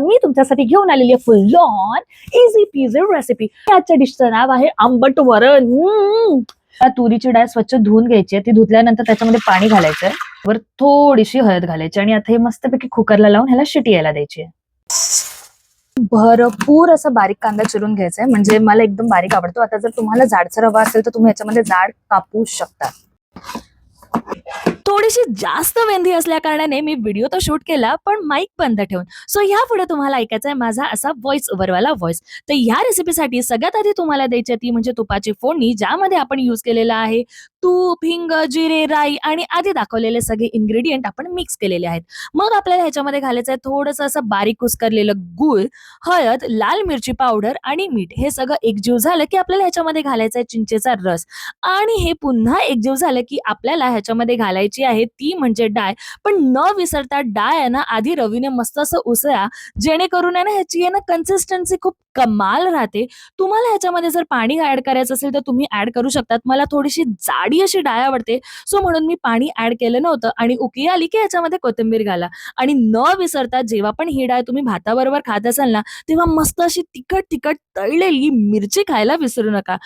मी तुमच्यासाठी घेऊन आलेली आहे फुल ऑन इझी पीझी रेसिपी. आजच्या डिशचं नाव आहे आंबट वरण. तुरीची डाळ स्वच्छ धुवून घ्यायची. ती धुतल्यानंतर त्याच्यामध्ये पाणी घालायचंय, वर थोडीशी हळद घालायची आणि आता हे मस्तपैकी कुकरला लावून ह्याला शिटी यायला द्यायची. भरपूर असा बारीक कांदा चिरून घ्यायचा आहे, म्हणजे मला एकदम बारीक आवडतो. आता जर तुम्हाला जाडसर हवा असेल तर तुम्ही याच्यामध्ये जाड कापू शकता. थोडीशी जास्त मेहंदी असल्या कारणाने मी व्हिडिओ तर शूट केला, पण माईक बंद ठेवून. सो यापुढे तुम्हाला ऐकायचा आहे माझा असा व्हॉइस ओव्हरवाला व्हॉइस. तर या रेसिपीसाठी सगळ्यात आधी तुम्हाला द्यायची आहे ती म्हणजे तुपाची फोडणी, ज्यामध्ये आपण यूज केलेला आहे तूप, हिंग, जिरे, राई आणि आधी दाखवलेले सगळे इन्ग्रेडियंट आपण मिक्स केलेले आहेत. मग आपल्याला ह्याच्यामध्ये घालायचं आहे थोडंसं असं बारीक कुस्करलेलं गूळ, हळद, लाल मिरची पावडर आणि मीठ. हे सगळं एकजीव झालं की आपल्याला ह्याच्यामध्ये घालायचा आहे चिंचेचा रस. आणि हे पुन्हा एकजीव झालं की आपल्याला ह्याच्यामध्ये घालायची आहे ती म्हणजे डाळ. पण न विसरता डाळ आहे ना आधी रवीने मस्त असं उसळा, जेणेकरून आहे ना ह्याची आहे ना कन्सिस्टन्सी खूप कमाल राहते. तुम्हाला ह्याच्यामध्ये जर पाणी ऍड करायचं असेल तर तुम्ही ऍड करू शकतात. मला थोडीशी जाडी अशी डाळ आवडते, सो म्हणून मी पाणी ऍड केलं नव्हतं. आणि उकळी आली की ह्याच्यामध्ये कोथिंबीर घाला. आणि न विसरता जेव्हा पण ही डाळ तुम्ही भाताबरोबर खात असाल ना, तेव्हा मस्त अशी तिखट तिखट तळलेली मिरची खायला विसरू नका.